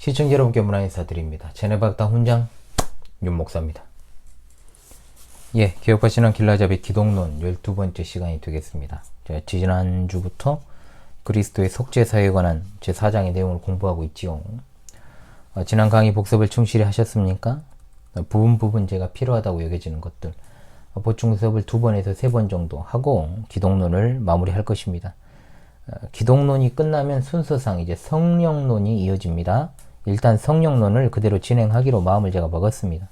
시청자 여러분께 문화 인사드립니다. 제네박당 훈장 윤목사입니다. 개혁파 신앙 길라잡이 기독론 12번째 시간이 되겠습니다. 제가 지난주부터 그리스도의 속죄사에 관한 제4장의 내용을 공부하고 있지요. 지난 강의 복습을 충실히 하셨습니까? 부분 제가 필요하다고 여겨지는 것들 보충 수업을 2번에서 3번 정도 하고 기독론을 마무리할 것입니다. 기독론이 끝나면 순서상 이제 성령론이 이어집니다. 일단 성령론을 그대로 진행하기로 마음을 제가 먹었습니다.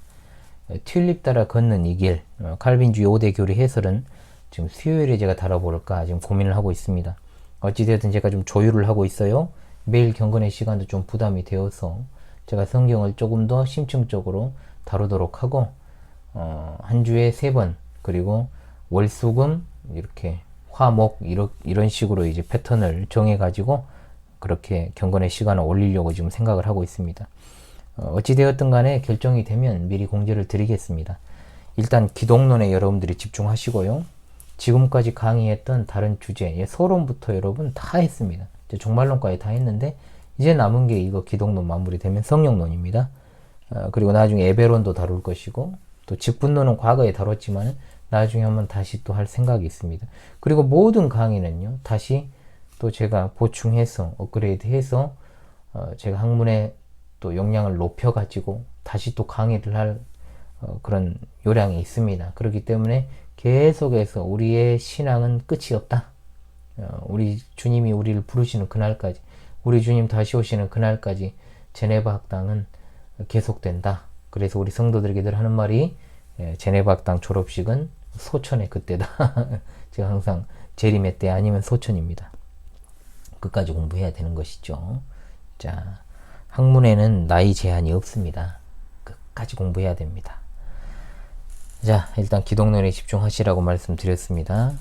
튤립 따라 걷는 이 길, 칼빈주의 5대 교리 해설은 지금 수요일에 제가 다뤄볼까 지금 고민을 하고 있습니다. 어찌되었든 제가 좀 조율을 하고 있어요. 매일 경건의 시간도 좀 부담이 되어서 제가 성경을 조금 더 심층적으로 다루도록 하고 한 주에 3번 그리고 월수금 이렇게 화목 이런 식으로 이제 패턴을 정해가지고 그렇게 경건의 시간을 올리려고 지금 생각을 하고 있습니다. 어찌되었든 간에 결정이 되면 미리 공지를 드리겠습니다. 일단 기독론에 여러분들이 집중하시고요. 지금까지 강의했던 다른 주제, 서론부터 여러분 다 했습니다. 종말론까지 다 했는데 이제 남은 게 이거 기독론 마무리되면 성령론입니다. 그리고 나중에 에베론도 다룰 것이고 또 직분론은 과거에 다뤘지만 나중에 한번 다시 또 할 생각이 있습니다. 그리고 모든 강의는요 다시 또 제가 보충해서 업그레이드해서 제가 학문의 또 역량을 높여가지고 다시 또 강의를 할 그런 요량이 있습니다. 그렇기 때문에 계속해서 우리의 신앙은 끝이 없다. 우리 주님이 우리를 부르시는 그날까지, 우리 주님 다시 오시는 그날까지 제네바 학당은 계속된다. 그래서 우리 성도들에게 늘 하는 말이 제네바 학당 졸업식은 소천의 그때다. 제가 항상 재림의 때 아니면 소천입니다. 끝까지 공부해야 되는 것이죠. 자, 학문에는 나이 제한이 없습니다. 끝까지 공부해야 됩니다. 자, 일단 기독론에 집중하시라고 말씀드렸습니다.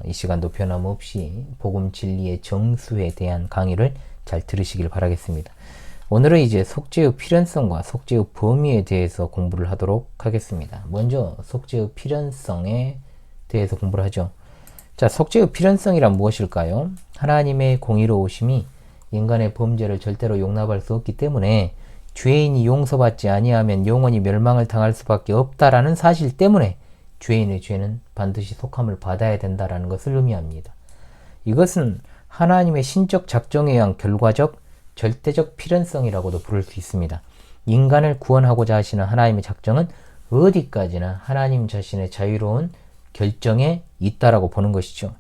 이 시간도 변함없이 복음 진리의 정수에 대한 강의를 잘 들으시길 바라겠습니다. 오늘은 이제 속죄의 필연성과 속죄의 범위에 대해서 공부를 하도록 하겠습니다. 먼저 속죄의 필연성에 대해서 공부를 하죠. 자, 속죄의 필연성이란 무엇일까요? 하나님의 공의로우심이 인간의 범죄를 절대로 용납할 수 없기 때문에 죄인이 용서받지 아니하면 영원히 멸망을 당할 수밖에 없다라는 사실 때문에 죄인의 죄는 반드시 속함을 받아야 된다라는 것을 의미합니다. 이것은 하나님의 신적 작정에 의한 결과적, 절대적 필연성이라고도 부를 수 있습니다. 인간을 구원하고자 하시는 하나님의 작정은 어디까지나 하나님 자신의 자유로운 결정에 있다라고 보는 것이죠.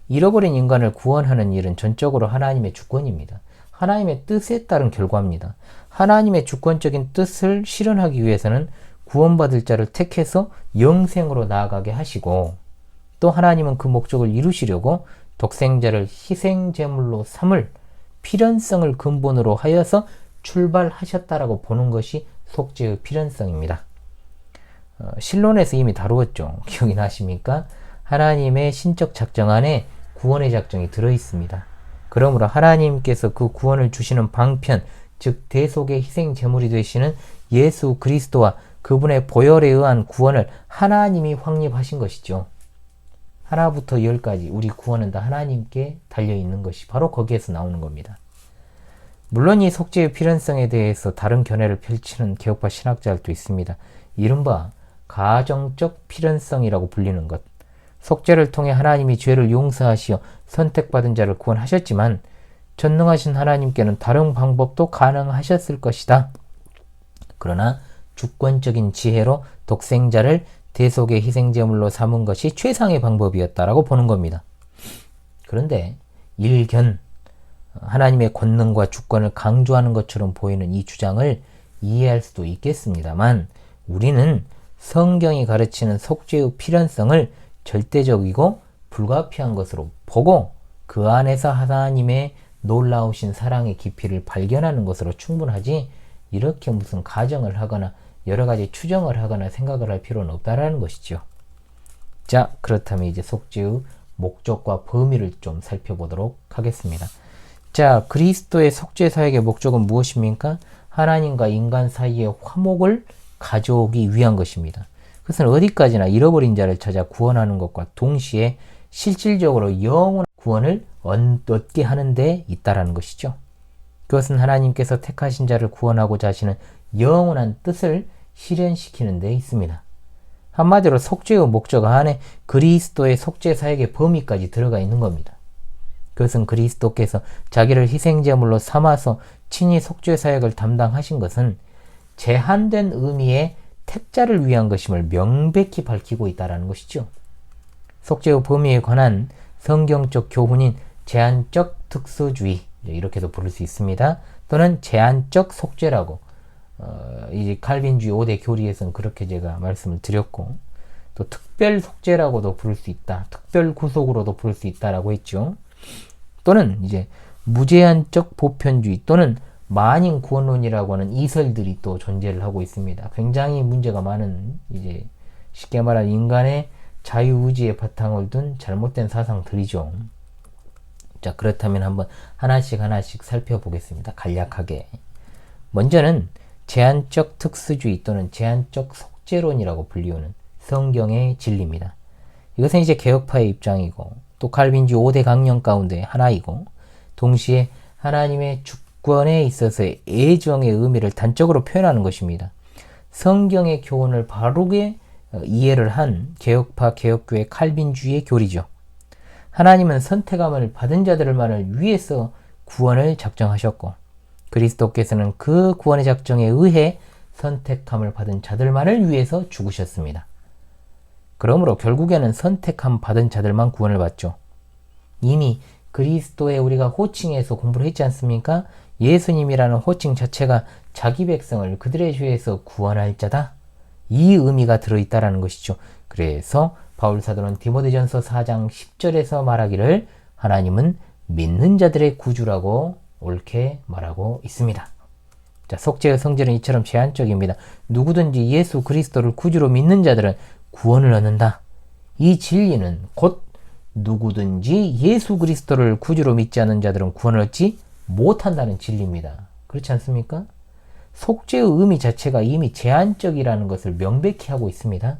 잃어버린 인간을 구원하는 일은 전적으로 하나님의 주권입니다. 하나님의 뜻에 따른 결과입니다. 하나님의 주권적인 뜻을 실현하기 위해서는 구원받을 자를 택해서 영생으로 나아가게 하시고 또 하나님은 그 목적을 이루시려고 독생자를 희생제물로 삼을 필연성을 근본으로 하여서 출발하셨다라고 보는 것이 속죄의 필연성입니다. 신론에서 이미 다루었죠. 기억이 나십니까? 하나님의 신적 작정 안에 구원의 작정이 들어있습니다. 그러므로 하나님께서 그 구원을 주시는 방편, 즉 대속의 희생 제물이 되시는 예수 그리스도와 그분의 보혈에 의한 구원을 하나님이 확립하신 것이죠. 하나부터 10까지 우리 구원은 다 하나님께 달려있는 것이 바로 거기에서 나오는 겁니다. 물론 이 속죄의 필연성에 대해서 다른 견해를 펼치는 개혁파 신학자들도 있습니다. 이른바 가정적 필연성이라고 불리는 것. 속죄를 통해 하나님이 죄를 용서하시어 선택받은 자를 구원하셨지만 전능하신 하나님께는 다른 방법도 가능하셨을 것이다. 그러나 주권적인 지혜로 독생자를 대속의 희생제물로 삼은 것이 최상의 방법이었다라고 보는 겁니다. 그런데 일견 하나님의 권능과 주권을 강조하는 것처럼 보이는 이 주장을 이해할 수도 있겠습니다만 우리는 성경이 가르치는 속죄의 필연성을 절대적이고 불가피한 것으로 보고 그 안에서 하나님의 놀라우신 사랑의 깊이를 발견하는 것으로 충분하지 이렇게 무슨 가정을 하거나 여러 가지 추정을 하거나 생각을 할 필요는 없다라는 것이죠. 자, 그렇다면 이제 속죄의 목적과 범위를 좀 살펴보도록 하겠습니다. 자, 그리스도의 속죄 사역의 목적은 무엇입니까? 하나님과 인간 사이의 화목을 가져오기 위한 것입니다. 그것은 어디까지나 잃어버린 자를 찾아 구원하는 것과 동시에 실질적으로 영원한 구원을 얻게 하는 데 있다라는 것이죠. 그것은 하나님께서 택하신 자를 구원하고자 하시는 영원한 뜻을 실현시키는 데 있습니다. 한마디로 속죄의 목적 안에 그리스도의 속죄 사역의 범위까지 들어가 있는 겁니다. 그것은 그리스도께서 자기를 희생제물로 삼아서 친히 속죄 사역을 담당하신 것은 제한된 의미의 택자를 위한 것임을 명백히 밝히고 있다는 것이죠. 속죄의 범위에 관한 성경적 교훈인 제한적 특수주의, 이렇게도 부를 수 있습니다. 또는 제한적 속죄라고 이 칼빈주의 5대 교리에서는 그렇게 제가 말씀을 드렸고, 또 특별 속죄라고도 부를 수 있다, 특별 구속으로도 부를 수 있다라고 했죠. 또는 이제 무제한적 보편주의 또는 만인 구원론이라고 하는 이설들이 또 존재를 하고 있습니다. 굉장히 문제가 많은, 이제 쉽게 말하면 인간의 자유의지에 바탕을 둔 잘못된 사상들이죠. 자, 그렇다면 한번 하나씩 살펴보겠습니다. 간략하게. 먼저는 제한적 특수주의 또는 제한적 속죄론이라고 불리우는 성경의 진리입니다. 이것은 이제 개혁파의 입장이고, 또 칼빈주의 5대 강령 가운데 하나이고, 동시에 하나님의 주권에 있어서의 애정의 의미를 단적으로 표현하는 것입니다. 성경의 교훈을 바르게 이해를 한 개혁파 개혁교회 칼빈주의의 교리죠. 하나님은 선택함을 받은 자들만을 위해서 구원을 작정하셨고, 그리스도께서는 그 구원의 작정에 의해 선택함을 받은 자들만을 위해서 죽으셨습니다. 그러므로 결국에는 선택함 받은 자들만 구원을 받죠. 이미 그리스도에 우리가 호칭해서 공부를 했지 않습니까? 예수님이라는 호칭 자체가 자기 백성을 그들의 죄에서 구원할 자다, 이 의미가 들어있다는 것이죠. 그래서 바울 사도는 디모데전서 4장 10절에서 말하기를 하나님은 믿는 자들의 구주라고 옳게 말하고 있습니다. 자, 속죄의 성질은 이처럼 제한적입니다. 누구든지 예수 그리스도를 구주로 믿는 자들은 구원을 얻는다. 이 진리는 곧 누구든지 예수 그리스도를 구주로 믿지 않는 자들은 구원을 얻지 못한다는 진리입니다. 그렇지 않습니까? 속죄의 의미 자체가 이미 제한적이라는 것을 명백히 하고 있습니다.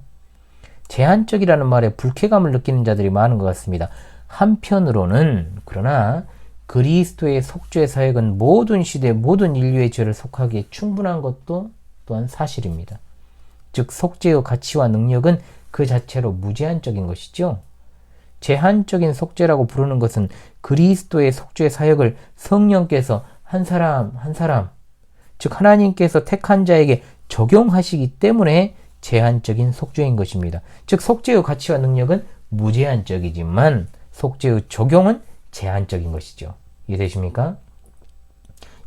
제한적이라는 말에 불쾌감을 느끼는 자들이 많은 것 같습니다. 한편으로는 그러나 그리스도의 속죄 사역은 모든 시대 모든 인류의 죄를 속하기에 충분한 것도 또한 사실입니다. 즉 속죄의 가치와 능력은 그 자체로 무제한적인 것이죠. 제한적인 속죄라고 부르는 것은 그리스도의 속죄 사역을 성령께서 한 사람 한 사람, 즉 하나님께서 택한 자에게 적용하시기 때문에 제한적인 속죄인 것입니다. 즉 속죄의 가치와 능력은 무제한적이지만 속죄의 적용은 제한적인 것이죠. 이해되십니까?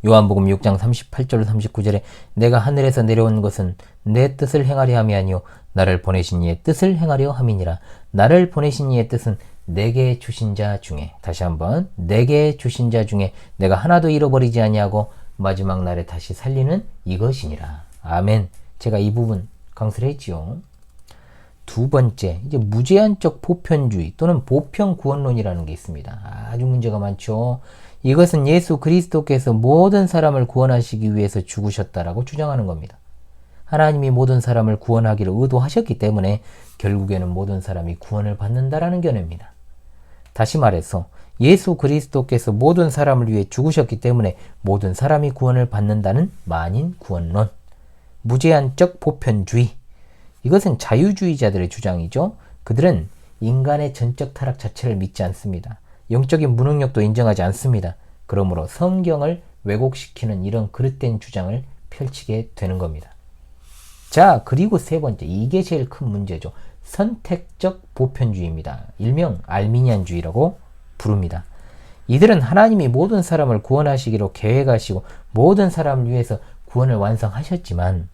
요한복음 6장 38절 39절에 내가 하늘에서 내려온 것은 내 뜻을 행하려 함이 아니요 나를 보내신 이의 뜻을 행하려 함이니라. 나를 보내신 이의 뜻은 내게 주신 자 중에, 다시 한번, 내게 주신 자 중에 내가 하나도 잃어버리지 아니하고 마지막 날에 다시 살리는 이것이니라. 아멘. 제가 이 부분 강조를 했지요. 두 번째, 이제 무제한적 보편주의 또는 보편구원론이라는 게 있습니다. 아주 문제가 많죠. 이것은 예수 그리스도께서 모든 사람을 구원하시기 위해서 죽으셨다라고 주장하는 겁니다. 하나님이 모든 사람을 구원하기를 의도하셨기 때문에 결국에는 모든 사람이 구원을 받는다라는 견해입니다. 다시 말해서 예수 그리스도께서 모든 사람을 위해 죽으셨기 때문에 모든 사람이 구원을 받는다는 만인 구원론. 무제한적 보편주의. 이것은 자유주의자들의 주장이죠. 그들은 인간의 전적 타락 자체를 믿지 않습니다. 영적인 무능력도 인정하지 않습니다. 그러므로 성경을 왜곡시키는 이런 그릇된 주장을 펼치게 되는 겁니다. 자, 그리고 세 번째, 이게 제일 큰 문제죠. 선택적 보편주의입니다. 일명 알미니안주의라고 부릅니다. 이들은 하나님이 모든 사람을 구원하시기로 계획하시고 모든 사람을 위해서 구원을 완성하셨지만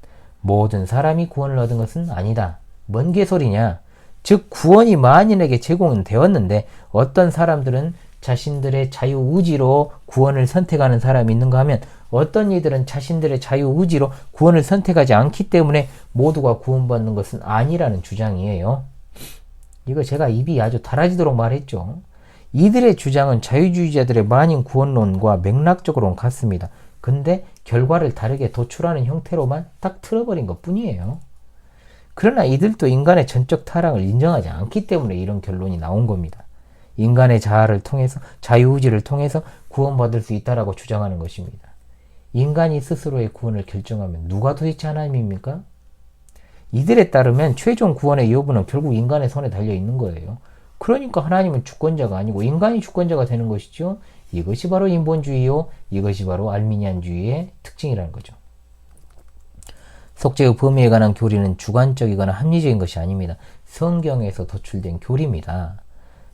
모든 사람이 구원을 얻은 것은 아니다. 뭔 개소리냐? 즉 구원이 만인에게 제공은 되었는데 어떤 사람들은 자신들의 자유의지로 구원을 선택하는 사람이 있는가 하면 어떤 이들은 자신들의 자유의지로 구원을 선택하지 않기 때문에 모두가 구원받는 것은 아니라는 주장이에요. 이거 제가 입이 아주 달아지도록 말했죠. 이들의 주장은 자유주의자들의 만인 구원론과 맥락적으로는 같습니다. 근데 결과를 다르게 도출하는 형태로만 딱 틀어버린 것 뿐이에요. 그러나 이들도 인간의 전적 타락을 인정하지 않기 때문에 이런 결론이 나온 겁니다. 인간의 자아를 통해서, 자유의지를 통해서 구원받을 수 있다라고 주장하는 것입니다. 인간이 스스로의 구원을 결정하면 누가 도대체 하나님입니까? 이들에 따르면 최종 구원의 여부는 결국 인간의 손에 달려 있는 거예요. 그러니까 하나님은 주권자가 아니고 인간이 주권자가 되는 것이죠. 이것이 바로 인본주의요. 이것이 바로 알미니안주의의 특징이라는 거죠. 속죄의 범위에 관한 교리는 주관적이거나 합리적인 것이 아닙니다. 성경에서 도출된 교리입니다.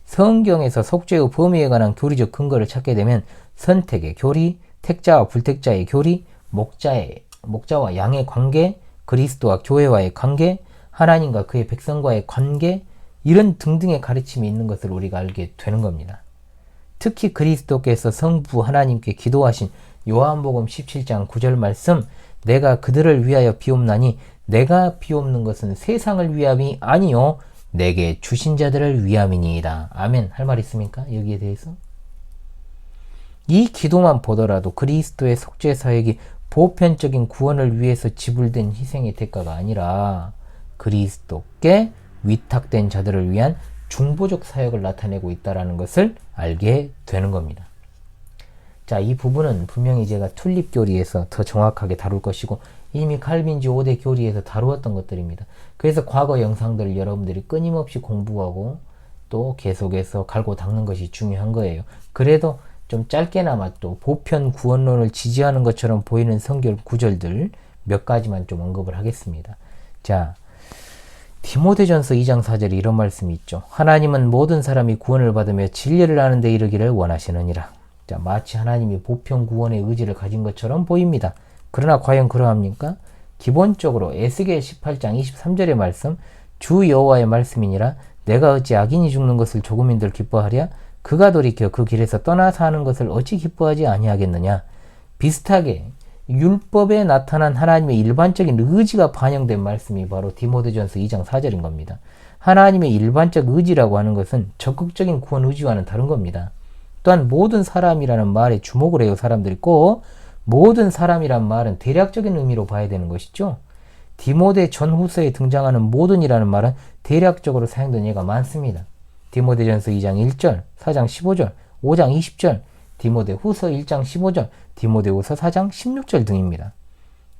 성경에서 속죄의 범위에 관한 교리적 근거를 찾게 되면 선택의 교리, 택자와 불택자의 교리, 목자와 양의 관계, 그리스도와 교회와의 관계, 하나님과 그의 백성과의 관계, 이런 등등의 가르침이 있는 것을 우리가 알게 되는 겁니다. 특히 그리스도께서 성부 하나님께 기도하신 요한복음 17장 9절 말씀, 내가 그들을 위하여 비옵나니 내가 비옵는 것은 세상을 위함이 아니요 내게 주신 자들을 위함이니이다. 아멘. 할 말 있습니까? 여기에 대해서? 이 기도만 보더라도 그리스도의 속죄 사역이 보편적인 구원을 위해서 지불된 희생의 대가가 아니라 그리스도께 위탁된 자들을 위한 중보적 사역을 나타내고 있다는 것을 알게 되는 겁니다. 자, 이 부분은 분명히 제가 튤립 교리에서 더 정확하게 다룰 것이고 이미 칼빈주 5대 교리에서 다루었던 것들입니다. 그래서 과거 영상들을 여러분들이 끊임없이 공부하고 또 계속해서 갈고 닦는 것이 중요한 거예요. 그래도 좀 짧게나마 또 보편 구원론을 지지하는 것처럼 보이는 성경 구절들 몇 가지만 좀 언급을 하겠습니다. 자, 디모데전서 2장 4절에 이런 말씀이 있죠. 하나님은 모든 사람이 구원을 받으며 진리를 아는 데 이르기를 원하시느니라. 자, 마치 하나님이 보편 구원의 의지를 가진 것처럼 보입니다. 그러나 과연 그러합니까? 기본적으로 에스겔 18장 23절의 말씀, 주 여호와의 말씀이니라. 내가 어찌 악인이 죽는 것을 조금인들 기뻐하랴? 그가 돌이켜 그 길에서 떠나 사는 것을 어찌 기뻐하지 아니하겠느냐? 비슷하게 율법에 나타난 하나님의 일반적인 의지가 반영된 말씀이 바로 디모데전서 2장 4절인 겁니다. 하나님의 일반적 의지라고 하는 것은 적극적인 구원 의지와는 다른 겁니다. 또한 모든 사람이라는 말에 주목을 해요. 사람들이 꼭 모든 사람이란 말은 대략적인 의미로 봐야 되는 것이죠. 디모데 전후서에 등장하는 모든이라는 말은 대략적으로 사용된 예가 많습니다. 디모데전서 2장 1절, 4장 15절, 5장 20절, 디모데 후서 1장 15절, 디모데 후서 4장 16절 등입니다.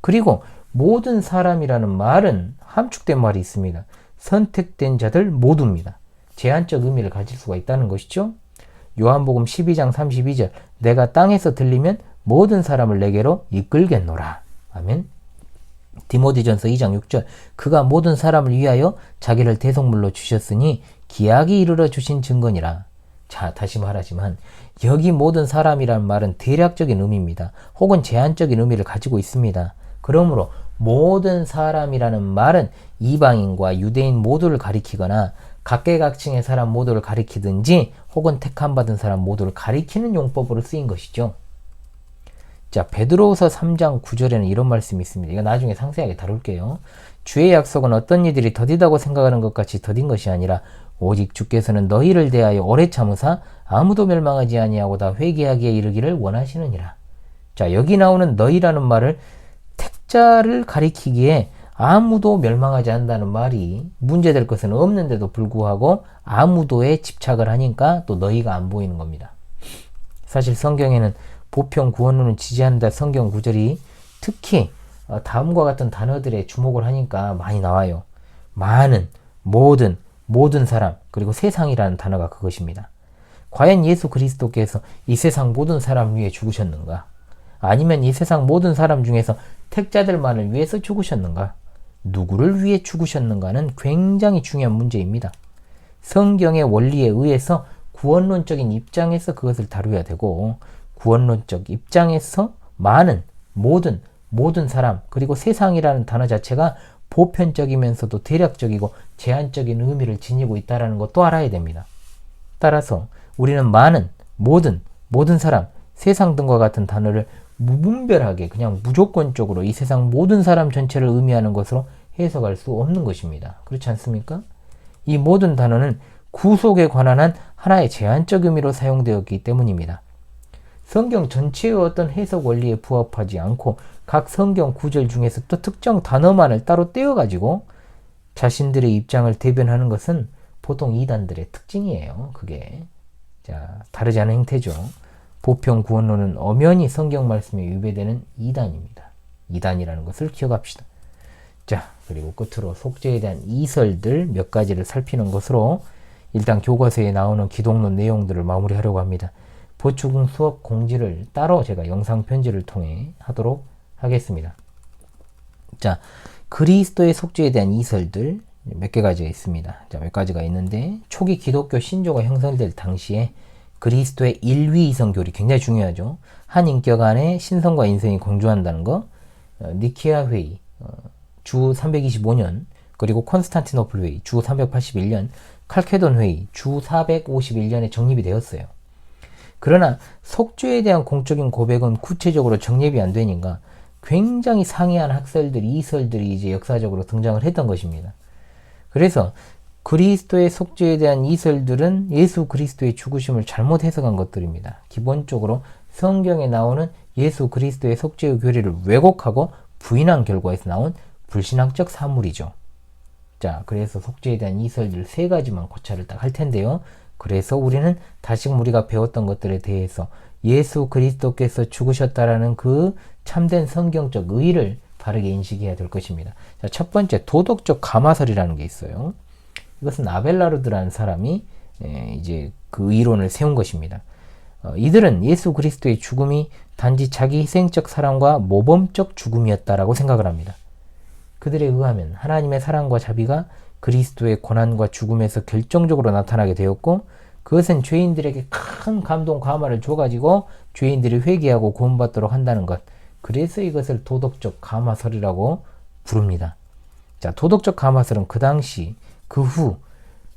그리고 모든 사람이라는 말은 함축된 말이 있습니다. 선택된 자들 모두입니다. 제한적 의미를 가질 수가 있다는 것이죠. 요한복음 12장 32절, 내가 땅에서 들리면 모든 사람을 내게로 이끌겠노라. 아멘. 디모데전서 2장 6절, 그가 모든 사람을 위하여 자기를 대속물로 주셨으니 기약이 이르러 주신 증거니라. 자, 다시 말하지만 여기 모든 사람이란 말은 대략적인 의미입니다. 혹은 제한적인 의미를 가지고 있습니다. 그러므로 모든 사람이라는 말은 이방인과 유대인 모두를 가리키거나 각계각층의 사람 모두를 가리키든지 혹은 택함받은 사람 모두를 가리키는 용법으로 쓰인 것이죠. 자, 베드로후서 3장 9절에는 이런 말씀이 있습니다. 이거 나중에 상세하게 다룰게요. 주의 약속은 어떤 이들이 더디다고 생각하는 것 같이 더딘 것이 아니라 오직 주께서는 너희를 대하여 오래 참으사 아무도 멸망하지 아니하고 다 회개하기에 이르기를 원하시느니라. 자, 여기 나오는 너희라는 말을 택자를 가리키기에 아무도 멸망하지 않는다는 말이 문제될 것은 없는데도 불구하고 아무도에 집착을 하니까 또 너희가 안 보이는 겁니다. 사실 성경에는 보편 구원론을 지지한다 성경 구절이 특히 다음과 같은 단어들에 주목을 하니까 많이 나와요. 많은, 모든 사람, 그리고 세상이라는 단어가 그것입니다. 과연 예수 그리스도께서 이 세상 모든 사람 위해 죽으셨는가? 아니면 이 세상 모든 사람 중에서 택자들만을 위해서 죽으셨는가? 누구를 위해 죽으셨는가는 굉장히 중요한 문제입니다. 성경의 원리에 의해서 구원론적인 입장에서 그것을 다루어야 되고 구원론적 입장에서 많은, 모든 사람, 그리고 세상이라는 단어 자체가 보편적이면서도 대략적이고 제한적인 의미를 지니고 있다는 것도 알아야 됩니다. 따라서 우리는 많은, 모든 사람, 세상 등과 같은 단어를 무분별하게 그냥 무조건적으로 이 세상 모든 사람 전체를 의미하는 것으로 해석할 수 없는 것입니다. 그렇지 않습니까? 이 모든 단어는 구속에 관한 한 하나의 제한적 의미로 사용되었기 때문입니다. 성경 전체의 어떤 해석 원리에 부합하지 않고 각 성경 구절 중에서 또 특정 단어만을 따로 떼어가지고 자신들의 입장을 대변하는 것은 보통 이단들의 특징이에요. 그게. 자, 다르지 않은 행태죠. 보편 구원론은 엄연히 성경 말씀에 위배되는 이단입니다. 이단이라는 것을 기억합시다. 자, 그리고 끝으로 속죄에 대한 이설들 몇 가지를 살피는 것으로 일단 교과서에 나오는 기독론 내용들을 마무리하려고 합니다. 보충 수업 공지를 따로 제가 영상 편지를 통해 하도록 하겠습니다. 자, 그리스도의 속죄에 대한 이설들 몇 가지가 있습니다. 자, 몇 가지가 있는데 초기 기독교 신조가 형성될 당시에 그리스도의 일위이성교리 굉장히 중요하죠. 한 인격 안에 신성과 인성이 공존한다는 거, 니케아 회의 주 325년, 그리고 콘스탄티노플 회의 주 381년, 칼케돈 회의 주 451년에 정립이 되었어요. 그러나 속죄에 대한 공적인 고백은 구체적으로 정립이 안 되니까 굉장히 상이한 학설들이, 이설들이 이제 역사적으로 등장을 했던 것입니다. 그래서 그리스도의 속죄에 대한 이설들은 예수 그리스도의 죽으심을 잘못 해석한 것들입니다. 기본적으로 성경에 나오는 예수 그리스도의 속죄의 교리를 왜곡하고 부인한 결과에서 나온 불신학적 사물이죠. 자, 그래서 속죄에 대한 이설들 세 가지만 고찰을 딱 할 텐데요. 그래서 우리는 다시금 우리가 배웠던 것들에 대해서 예수 그리스도께서 죽으셨다라는 그 참된 성경적 의의를 바르게 인식해야 될 것입니다. 자, 첫 번째, 도덕적 가마설이라는 게 있어요. 이것은 아벨라르드라는 사람이 이제 그 이론을 세운 것입니다. 이들은 예수 그리스도의 죽음이 단지 자기 희생적 사랑과 모범적 죽음이었다라고 생각을 합니다. 그들에 의하면 하나님의 사랑과 자비가 그리스도의 고난과 죽음에서 결정적으로 나타나게 되었고, 그것은 죄인들에게 큰 감동 감화를 줘가지고 죄인들이 회개하고 구원받도록 한다는 것. 그래서 이것을 도덕적 감화설이라고 부릅니다. 자, 도덕적 감화설은 그 당시 그 후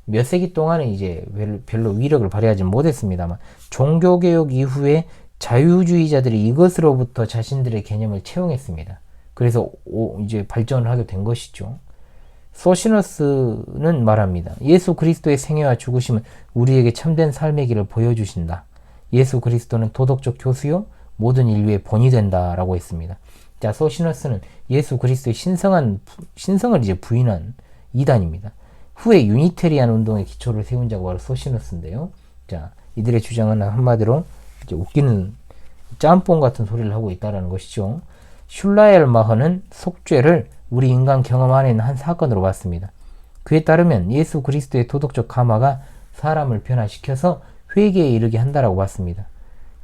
몇 세기 동안은 이제 별로 위력을 발휘하지 못했습니다만 종교개혁 이후에 자유주의자들이 이것으로부터 자신들의 개념을 채용했습니다. 그래서 이제 발전을 하게 된 것이죠. 소시너스는 말합니다. 예수 그리스도의 생애와 죽으심은 우리에게 참된 삶의 길을 보여주신다. 예수 그리스도는 도덕적 교수요 모든 인류의 본이 된다라고 했습니다. 자, 소시너스는 예수 그리스도의 신성을 이제 부인한 이단입니다. 후에 유니테리안 운동의 기초를 세운 자가 바로 소시너스인데요. 자, 이들의 주장은 한마디로 이제 웃기는 짬뽕 같은 소리를 하고 있다라는 것이죠. 슐라엘마허는 속죄를 우리 인간 경험 안에 있는 한 사건으로 봤습니다. 그에 따르면 예수 그리스도의 도덕적 감화가 사람을 변화시켜서 회개에 이르게 한다라고 봤습니다.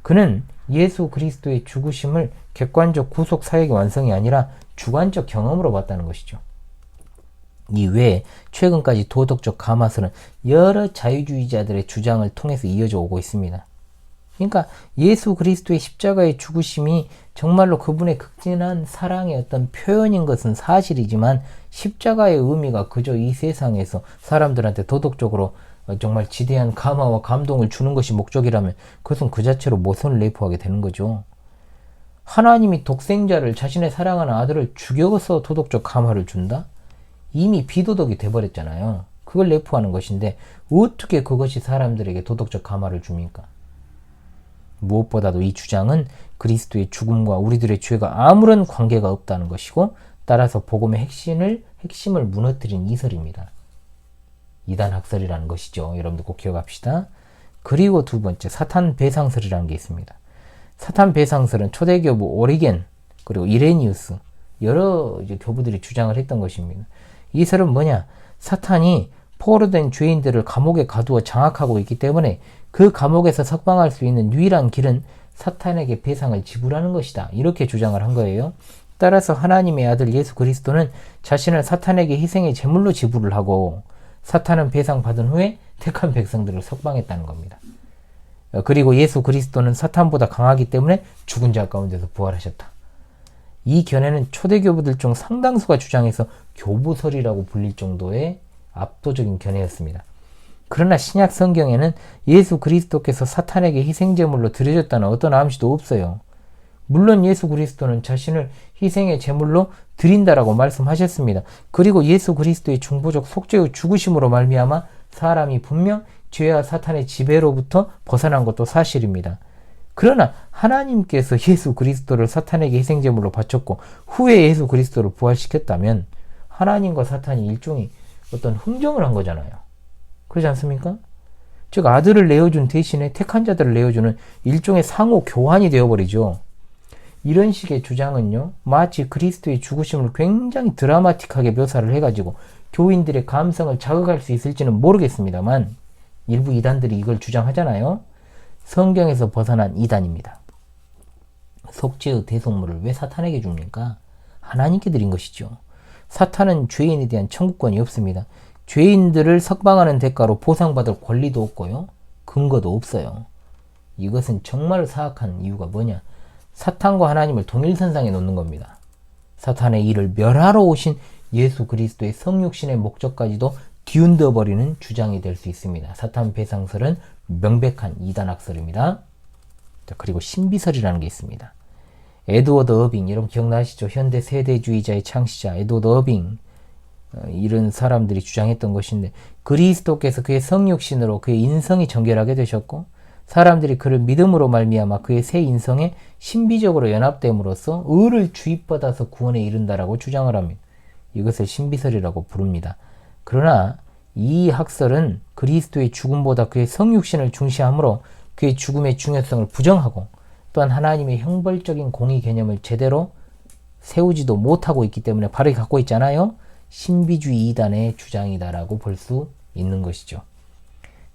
그는 예수 그리스도의 죽으심을 객관적 구속 사역의 완성이 아니라 주관적 경험으로 봤다는 것이죠. 이외에 최근까지 도덕적 감화설은 여러 자유주의자들의 주장을 통해서 이어져 오고 있습니다. 그러니까 예수 그리스도의 십자가의 죽으심이 정말로 그분의 극진한 사랑의 어떤 표현인 것은 사실이지만 십자가의 의미가 그저 이 세상에서 사람들한테 도덕적으로 정말 지대한 감화와 감동을 주는 것이 목적이라면 그것은 그 자체로 모순을 내포하게 되는 거죠. 하나님이 독생자를, 자신의 사랑하는 아들을 죽여서 도덕적 감화를 준다? 이미 비도덕이 돼버렸잖아요. 그걸 내포하는 것인데 어떻게 그것이 사람들에게 도덕적 감화를 줍니까? 무엇보다도 이 주장은 그리스도의 죽음과 우리들의 죄가 아무런 관계가 없다는 것이고, 따라서 복음의 핵심을 무너뜨린 이설입니다. 이단 학설이라는 것이죠. 여러분들 꼭 기억합시다. 그리고 두 번째, 사탄 배상설이라는 게 있습니다. 사탄 배상설은 초대교부 오리겐 그리고 이레니우스 여러 이제 교부들이 주장을 했던 것입니다. 이 설은 뭐냐? 사탄이 포로된 죄인들을 감옥에 가두어 장악하고 있기 때문에 그 감옥에서 석방할 수 있는 유일한 길은 사탄에게 배상을 지불하는 것이다. 이렇게 주장을 한 거예요. 따라서 하나님의 아들 예수 그리스도는 자신을 사탄에게 희생의 제물로 지불을 하고 사탄은 배상받은 후에 택한 백성들을 석방했다는 겁니다. 그리고 예수 그리스도는 사탄보다 강하기 때문에 죽은 자 가운데서 부활하셨다. 이 견해는 초대교부들 중 상당수가 주장해서 교부설이라고 불릴 정도의 압도적인 견해였습니다. 그러나 신약 성경에는 예수 그리스도께서 사탄에게 희생제물로 드려졌다는 어떤 암시도 없어요. 물론 예수 그리스도는 자신을 희생의 제물로 드린다라고 말씀하셨습니다. 그리고 예수 그리스도의 중보적 속죄의 죽으심으로 말미암아 사람이 분명 죄와 사탄의 지배로부터 벗어난 것도 사실입니다. 그러나 하나님께서 예수 그리스도를 사탄에게 희생제물로 바쳤고 후에 예수 그리스도를 부활시켰다면 하나님과 사탄이 일종의 어떤 흥정을 한 거잖아요. 그렇지 않습니까? 즉 아들을 내어준 대신에 택한 자들을 내어주는 일종의 상호 교환이 되어버리죠. 이런 식의 주장은요, 마치 그리스도의 죽으심을 굉장히 드라마틱하게 묘사를 해가지고 교인들의 감성을 자극할 수 있을지는 모르겠습니다만 일부 이단들이 이걸 주장하잖아요. 성경에서 벗어난 이단입니다. 속죄의 대속물을 왜 사탄에게 줍니까? 하나님께 드린 것이죠. 사탄은 죄인에 대한 청구권이 없습니다. 죄인들을 석방하는 대가로 보상받을 권리도 없고요. 근거도 없어요. 이것은 정말 사악한 이유가 뭐냐? 사탄과 하나님을 동일선상에 놓는 겁니다. 사탄의 일을 멸하러 오신 예수 그리스도의 성육신의 목적까지도 뒤흔들어버리는 주장이 될 수 있습니다. 사탄 배상설은 명백한 이단학설입니다. 자, 그리고 신비설이라는 게 있습니다. 에드워드 어빙, 여러분 기억나시죠? 현대 세대주의자의 창시자 에드워드 어빙, 이런 사람들이 주장했던 것인데, 그리스도께서 그의 성육신으로 그의 인성이 정결하게 되셨고 사람들이 그를 믿음으로 말미암아 그의 새 인성에 신비적으로 연합됨으로써 의를 주입받아서 구원에 이른다라고 주장을 합니다. 이것을 신비설이라고 부릅니다. 그러나 이 학설은 그리스도의 죽음보다 그의 성육신을 중시하므로 그의 죽음의 중요성을 부정하고 또한 하나님의 형벌적인 공의 개념을 제대로 세우지도 못하고 있기 때문에 바로 갖고 있잖아요. 신비주의 이단의 주장이다라고 볼 수 있는 것이죠.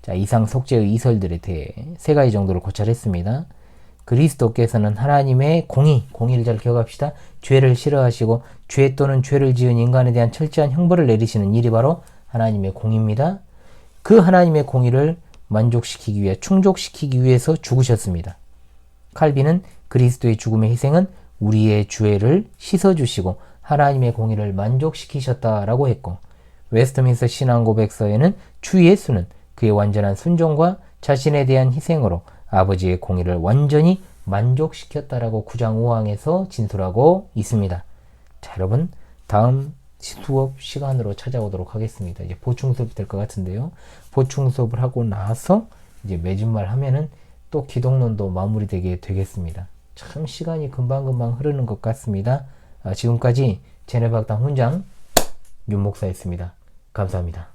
자, 이상 속죄의 이설들에 대해 세 가지 정도를 고찰했습니다. 그리스도께서는 하나님의 공의를 잘 기억합시다. 죄를 싫어하시고 죄 또는 죄를 지은 인간에 대한 철저한 형벌을 내리시는 일이 바로 하나님의 공의입니다. 그 하나님의 공의를 만족시키기 위해, 충족시키기 위해서 죽으셨습니다. 칼빈은 그리스도의 죽음의 희생은 우리의 죄를 씻어주시고 하나님의 공의를 만족시키셨다라고 했고, 웨스트민스터 신앙고백서에는 주 예수는 그의 완전한 순종과 자신에 대한 희생으로 아버지의 공의를 완전히 만족시켰다라고 9장 5항에서 진술하고 있습니다. 자, 여러분 다음 수업 시간으로 찾아오도록 하겠습니다. 이제 보충 수업이 될 것 같은데요. 보충 수업을 하고 나서 이제 매주말 하면은 또 기독론도 마무리되게 되겠습니다. 참 시간이 금방금방 흐르는 것 같습니다. 지금까지 제네박당 훈장 윤 목사였습니다. 감사합니다.